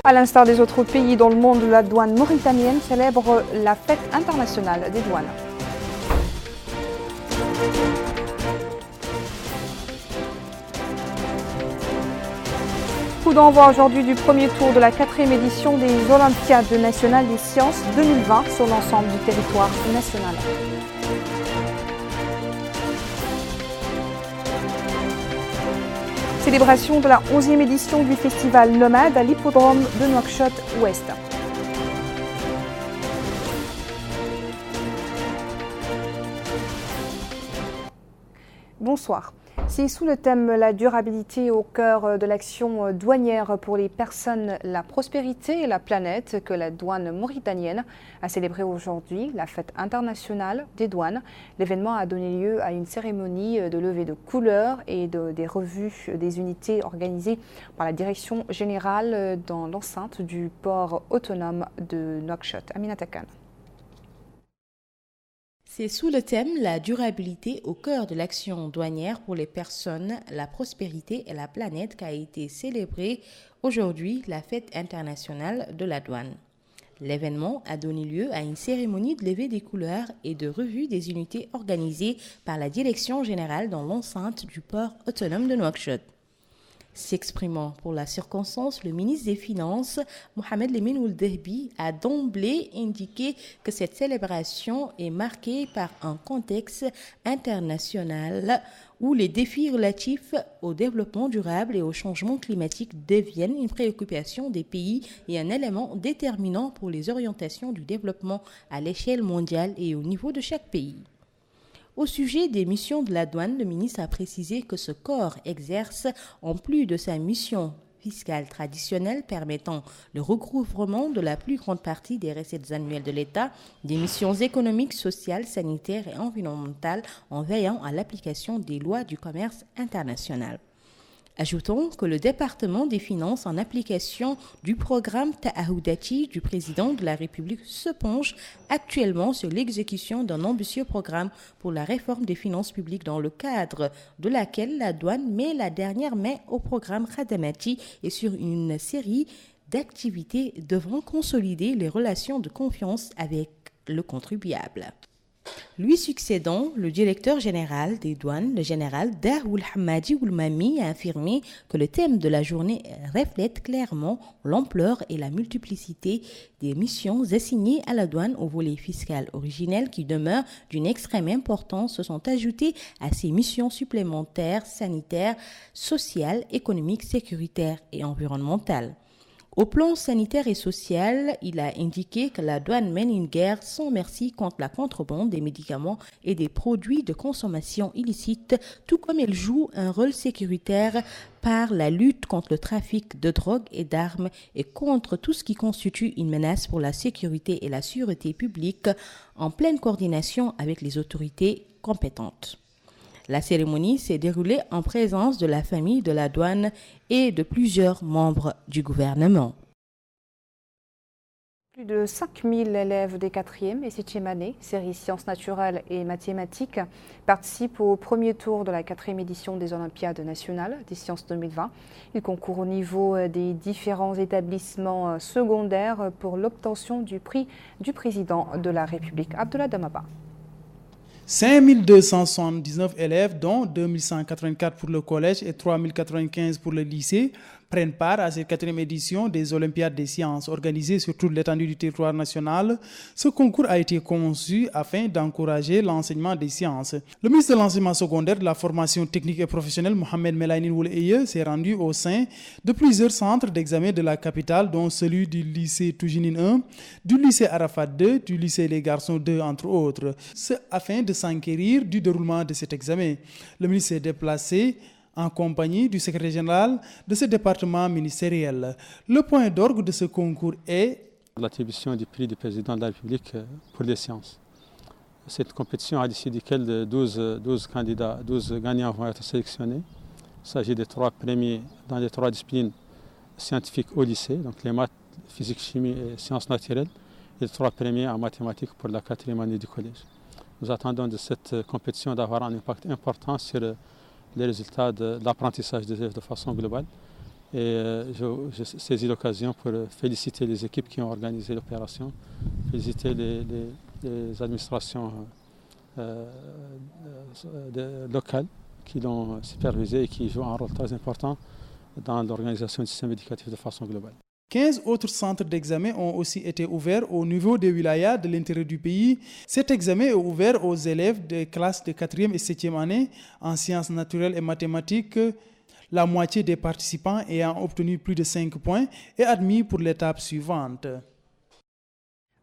À l'instar des autres pays dans le monde, la douane mauritanienne célèbre la fête internationale des douanes. Coup d'envoi aujourd'hui du premier tour de la 4e édition des Olympiades nationales des sciences 2020 sur l'ensemble du territoire national. Célébration de la 11e édition du festival Nomade à l'hippodrome de Nouakchott-Ouest. Bonsoir. C'est sous le thème la durabilité au cœur de l'action douanière pour les personnes, la prospérité et la planète que la douane mauritanienne a célébré aujourd'hui la fête internationale des douanes. L'événement a donné lieu à une cérémonie de levée de couleurs et des revues des unités organisées par la direction générale dans l'enceinte du port autonome de Nouakchott. Aminata Khan. C'est sous le thème la durabilité au cœur de l'action douanière pour les personnes, la prospérité et la planète qu'a été célébrée aujourd'hui la fête internationale de la douane. L'événement a donné lieu à une cérémonie de levée des couleurs et de revue des unités organisées par la direction générale dans l'enceinte du port autonome de Nouakchott. S'exprimant pour la circonstance, le ministre des Finances, Mohamed Lemine Ould Dehbi, a d'emblée indiqué que cette célébration est marquée par un contexte international où les défis relatifs au développement durable et au changement climatique deviennent une préoccupation des pays et un élément déterminant pour les orientations du développement à l'échelle mondiale et au niveau de chaque pays. Au sujet des missions de la douane, le ministre a précisé que ce corps exerce, en plus de sa mission fiscale traditionnelle permettant le recouvrement de la plus grande partie des recettes annuelles de l'État, des missions économiques, sociales, sanitaires et environnementales en veillant à l'application des lois du commerce international. Ajoutons que le département des finances, en application du programme Ta'ahoudati du président de la République, se penche actuellement sur l'exécution d'un ambitieux programme pour la réforme des finances publiques dans le cadre de laquelle la douane met la dernière main au programme Khadamati et sur une série d'activités devant consolider les relations de confiance avec le contribuable. Lui succédant, le directeur général des douanes, le général Daoul Hamadi Oulmami, a affirmé que le thème de la journée reflète clairement l'ampleur et la multiplicité des missions assignées à la douane au volet fiscal originel qui demeurent d'une extrême importance se sont ajoutées à ces missions supplémentaires sanitaires, sociales, économiques, sécuritaires et environnementales. Au plan sanitaire et social, il a indiqué que la douane mène une guerre sans merci contre la contrebande des médicaments et des produits de consommation illicite, tout comme elle joue un rôle sécuritaire par la lutte contre le trafic de drogue et d'armes et contre tout ce qui constitue une menace pour la sécurité et la sûreté publique en pleine coordination avec les autorités compétentes. La cérémonie s'est déroulée en présence de la famille de la douane et de plusieurs membres du gouvernement. Plus de 5000 élèves des 4e et 7e années, série sciences naturelles et mathématiques, participent au premier tour de la 4e édition des Olympiades nationales des sciences 2020. Ils concourent au niveau des différents établissements secondaires pour l'obtention du prix du président de la République, Abdullah Damaba. 5279 élèves, dont 2184 pour le collège et 3095 pour le lycée, prennent part à cette 4e édition des Olympiades des sciences organisées sur toute l'étendue du territoire national. Ce concours a été conçu afin d'encourager l'enseignement des sciences. Le ministre de l'enseignement secondaire, de la formation technique et professionnelle, Mohamed Melaine Ould Eye, s'est rendu au sein de plusieurs centres d'examen de la capitale, dont celui du lycée Toujinine 1, du lycée Arafat 2, du lycée Les Garçons 2, entre autres, afin de s'enquérir du déroulement de cet examen. Le ministre s'est déplacé en compagnie du secrétaire général de ce département ministériel. Le point d'orgue de ce concours est l'attribution du prix du président de la République pour les sciences. Cette compétition a décidé que 12 candidats, 12 gagnants vont être sélectionnés. Il s'agit des 3 premiers dans les 3 disciplines scientifiques au lycée, donc les maths, physique, chimie et sciences naturelles, et les 3 premiers en mathématiques pour la 4e année du collège. Nous attendons de cette compétition d'avoir un impact important sur les résultats de l'apprentissage des élèves de façon globale Et je saisis l'occasion pour féliciter les équipes qui ont organisé l'opération, féliciter les administrations locales qui l'ont supervisé et qui jouent un rôle très important dans l'organisation du système éducatif de façon globale. 15 autres centres d'examen ont aussi été ouverts au niveau des wilayas de l'intérieur du pays. Cet examen est ouvert aux élèves des classes de 4e et 7e année en sciences naturelles et mathématiques. La moitié des participants ayant obtenu plus de 5 points est admis pour l'étape suivante.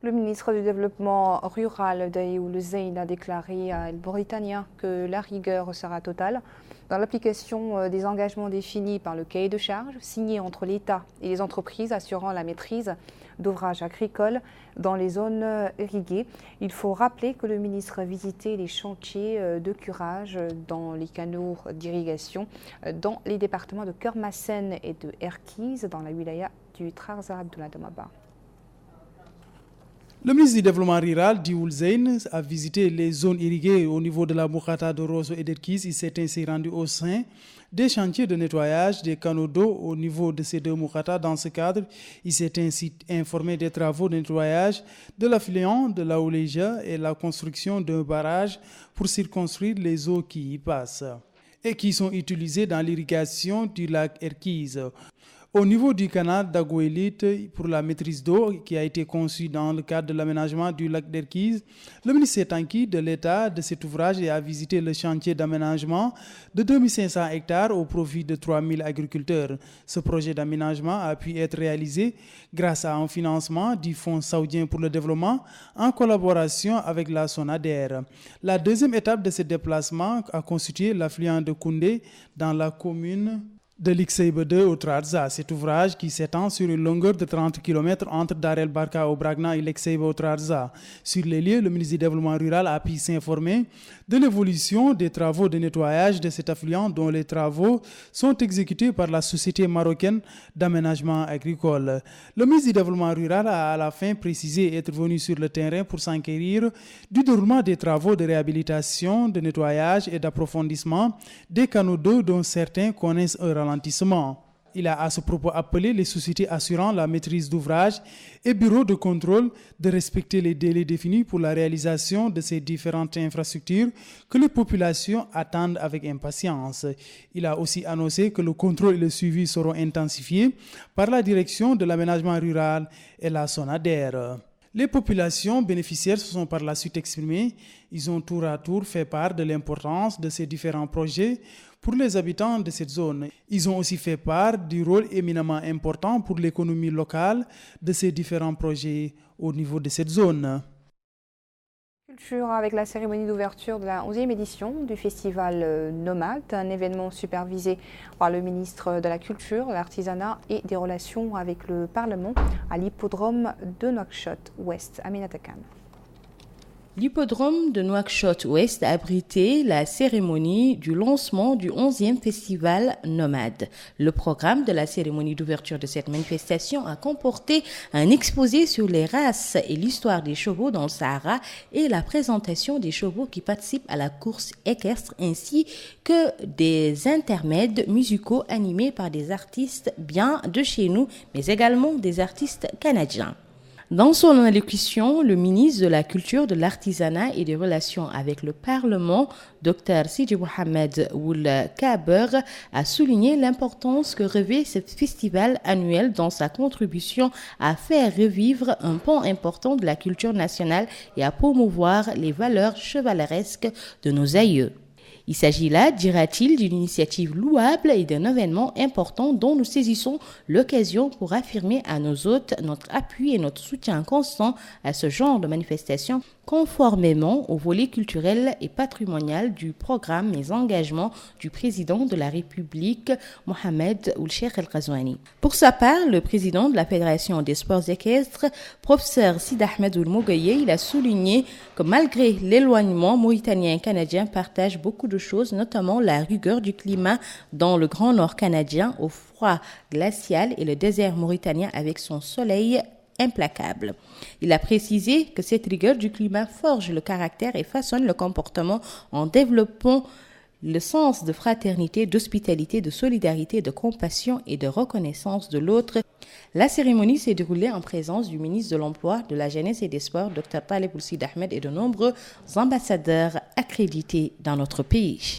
Le ministre du Développement rural Daïoul Zeyn a déclaré à El Mauritanien que la rigueur sera totale dans l'application des engagements définis par le cahier de charges signé entre l'État et les entreprises assurant la maîtrise d'ouvrages agricoles dans les zones irriguées. Il faut rappeler que le ministre a visité les chantiers de curage dans les canaux d'irrigation dans les départements de Kermassen et de Erkiz dans la wilaya du Trarza Abdullah Domaba. Le ministre du Développement rural, Daïoul Zeyn, a visité les zones irriguées au niveau de la Moukata de Rosso et d'Erkiz. Il s'est ainsi rendu au sein des chantiers de nettoyage des canaux d'eau au niveau de ces deux Moukata. Dans ce cadre, il s'est ainsi informé des travaux de nettoyage de l'affluent de la Ouléja et la construction d'un barrage pour circonscrire les eaux qui y passent et qui sont utilisées dans l'irrigation du lac Erkiz. Au niveau du canal d'Agouélite pour la maîtrise d'eau qui a été conçu dans le cadre de l'aménagement du lac d'Erkiz, le ministre s'est enquis de l'état de cet ouvrage et a visité le chantier d'aménagement de 2500 hectares au profit de 3000 agriculteurs. Ce projet d'aménagement a pu être réalisé grâce à un financement du Fonds saoudien pour le développement en collaboration avec la SONADER. La deuxième étape de ce déplacement a constitué l'affluent de Koundé dans la commune de l'Ixaïbe 2 au Trarza. Cet ouvrage qui s'étend sur une longueur de 30 km entre Dar el Barka au Bragna et l'Ixaïbe au Trarza. Sur les lieux, le ministre du Développement rural a pu s'informer de l'évolution des travaux de nettoyage de cet affluent dont les travaux sont exécutés par la Société marocaine d'aménagement agricole. Le ministre du Développement rural a à la fin précisé être venu sur le terrain pour s'enquérir du déroulement des travaux de réhabilitation, de nettoyage et d'approfondissement des canaux d'eau dont certains connaissent un ralentissement. Il a à ce propos appelé les sociétés assurant la maîtrise d'ouvrage et bureaux de contrôle de respecter les délais définis pour la réalisation de ces différentes infrastructures que les populations attendent avec impatience. Il a aussi annoncé que le contrôle et le suivi seront intensifiés par la direction de l'aménagement rural et la SONADER. Les populations bénéficiaires se sont par la suite exprimées. Ils ont tour à tour fait part de l'importance de ces différents projets pour les habitants de cette zone. Ils ont aussi fait part du rôle éminemment important pour l'économie locale de ces différents projets au niveau de cette zone. Culture avec la cérémonie d'ouverture de la 11e édition du festival Nomade, un événement supervisé par le ministre de la Culture, de l'Artisanat et des Relations avec le Parlement à l'hippodrome de Nouakchott-Ouest. Aminata Khan. L'hippodrome de Nouakchott-Ouest a abrité la cérémonie du lancement du 11e festival Nomade. Le programme de la cérémonie d'ouverture de cette manifestation a comporté un exposé sur les races et l'histoire des chevaux dans le Sahara et la présentation des chevaux qui participent à la course équestre ainsi que des intermèdes musicaux animés par des artistes bien de chez nous mais également des artistes canadiens. Dans son allocution, le ministre de la Culture, de l'Artisanat et des Relations avec le Parlement, Dr Sidi Mohamed Ould Kaber, a souligné l'importance que revêt ce festival annuel dans sa contribution à faire revivre un pan important de la culture nationale et à promouvoir les valeurs chevaleresques de nos aïeux. Il s'agit là, dira-t-il, d'une initiative louable et d'un événement important dont nous saisissons l'occasion pour affirmer à nos hôtes notre appui et notre soutien constant à ce genre de manifestation conformément au volet culturel et patrimonial du programme et engagements du président de la République, Mohamed Ould Cheikh El Ghazouani. Pour sa part, le président de la Fédération des sports équestres, professeur Sid Ahmed Ould Mougayé, il a souligné que malgré l'éloignement, Mauritaniens et Canadiens partagent beaucoup de choses, notamment la rigueur du climat dans le Grand Nord canadien, au froid glacial et le désert mauritanien avec son soleil implacable. Il a précisé que cette rigueur du climat forge le caractère et façonne le comportement en développant le sens de fraternité, d'hospitalité, de solidarité, de compassion et de reconnaissance de l'autre. La cérémonie s'est déroulée en présence du ministre de l'Emploi, de la Jeunesse et des Sports, Dr Taleb Ould Ahmed, et de nombreux ambassadeurs accrédités dans notre pays.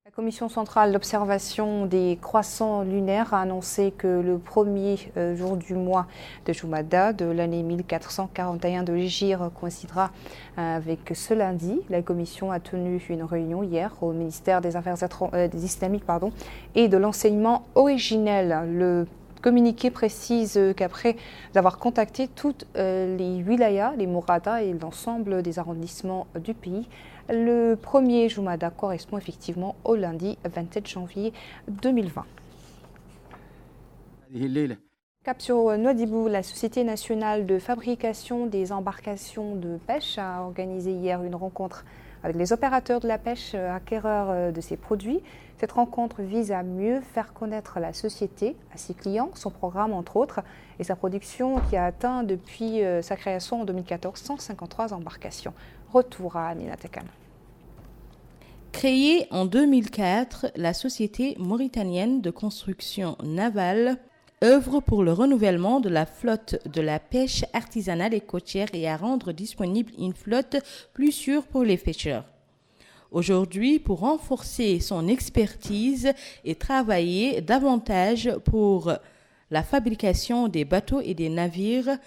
La Commission centrale d'observation des croissants lunaires a annoncé que le premier jour du mois de Jumada de l'année 1441 de l'Hégire coïncidera avec ce lundi. La Commission a tenu une réunion hier au ministère des Affaires islamiques et de l'enseignement originel. Le communiqué précise qu'après avoir contacté toutes les wilayas, les mourada et l'ensemble des arrondissements du pays, le premier Jumada correspond effectivement au lundi 27 janvier 2020. Cap sur Nouadhibou, la Société nationale de fabrication des embarcations de pêche a organisé hier une rencontre avec les opérateurs de la pêche acquéreurs de ces produits. Cette rencontre vise à mieux faire connaître la société à ses clients, son programme entre autres, et sa production qui a atteint depuis sa création en 2014 153 embarcations. Retour à Amina Tekan. Créée en 2004, la Société mauritanienne de construction navale œuvre pour le renouvellement de la flotte de la pêche artisanale et côtière et à rendre disponible une flotte plus sûre pour les pêcheurs. Aujourd'hui, pour renforcer son expertise et travailler davantage pour la fabrication des bateaux et des navires,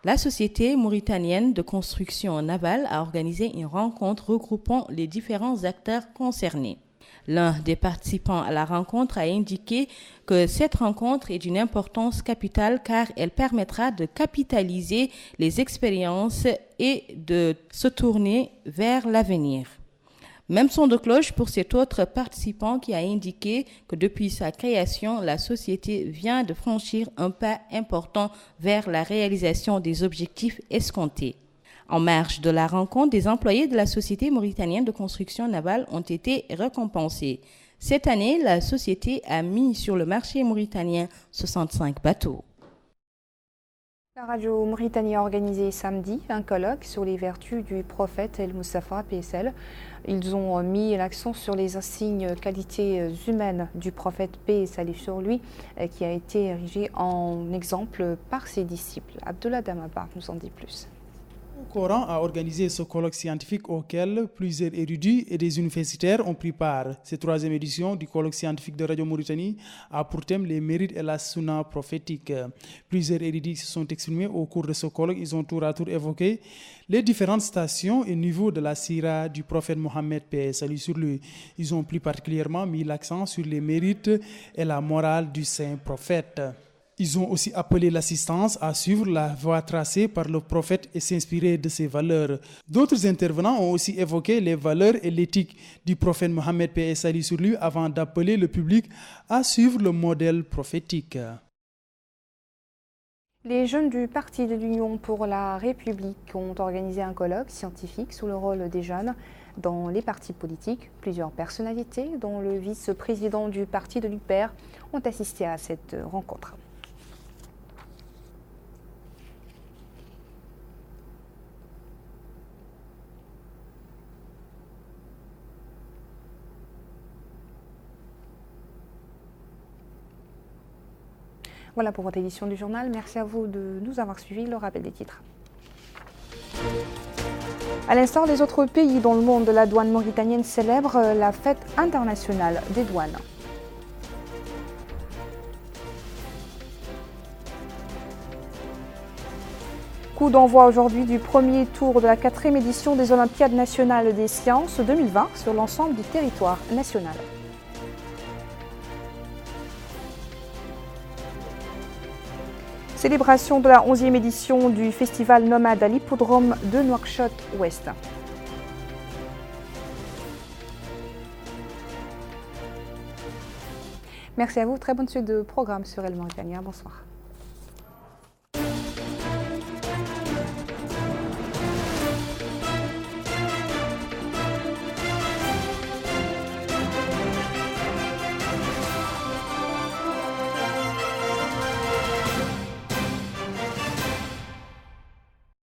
la Société mauritanienne de construction navale a organisé une rencontre regroupant les différents acteurs concernés. L'un des participants à la rencontre a indiqué que cette rencontre est d'une importance capitale car elle permettra de capitaliser les expériences et de se tourner vers l'avenir. Même son de cloche pour cet autre participant qui a indiqué que depuis sa création, la société vient de franchir un pas important vers la réalisation des objectifs escomptés. En marge de la rencontre, des employés de la Société mauritanienne de construction navale ont été récompensés. Cette année, la société a mis sur le marché mauritanien 65 bateaux. La radio Mauritanie a organisé samedi un colloque sur les vertus du prophète El Moustapha PSL. Ils ont mis l'accent sur les insignes qualités humaines du prophète paix et salut sur lui, qui a été érigé en exemple par ses disciples. Abdullah Damaba nous en dit plus. Le Coran a organisé ce colloque scientifique auquel plusieurs érudits et des universitaires ont pris part. Cette troisième édition du colloque scientifique de Radio Mauritanie a pour thème les mérites et la sunna prophétique. Plusieurs érudits se sont exprimés au cours de ce colloque. Ils ont tour à tour évoqué les différentes stations et niveaux de la sira du prophète Mohammed, paix et salut sur lui. Ils ont plus particulièrement mis l'accent sur les mérites et la morale du saint prophète. Ils ont aussi appelé l'assistance à suivre la voie tracée par le prophète et s'inspirer de ses valeurs. D'autres intervenants ont aussi évoqué les valeurs et l'éthique du prophète Mohammed, paix et salut sur lui, avant d'appeler le public à suivre le modèle prophétique. Les jeunes du Parti de l'Union pour la République ont organisé un colloque scientifique sous le rôle des jeunes dans les partis politiques. Plusieurs personnalités, dont le vice-président du parti de l'UPR, ont assisté à cette rencontre. Voilà pour votre édition du journal. Merci à vous de nous avoir suivis. Le rappel des titres. À l'instar des autres pays dans le monde, la douane mauritanienne célèbre la fête internationale des douanes. Coup d'envoi aujourd'hui du premier tour de la 4e édition des Olympiades nationales des sciences 2020 sur l'ensemble du territoire national. Célébration de la 11e édition du festival nomade à l'hippodrome de Nouakchott-Ouest. Merci à vous, très bonne suite de programme sur El Mauritania. Bonsoir.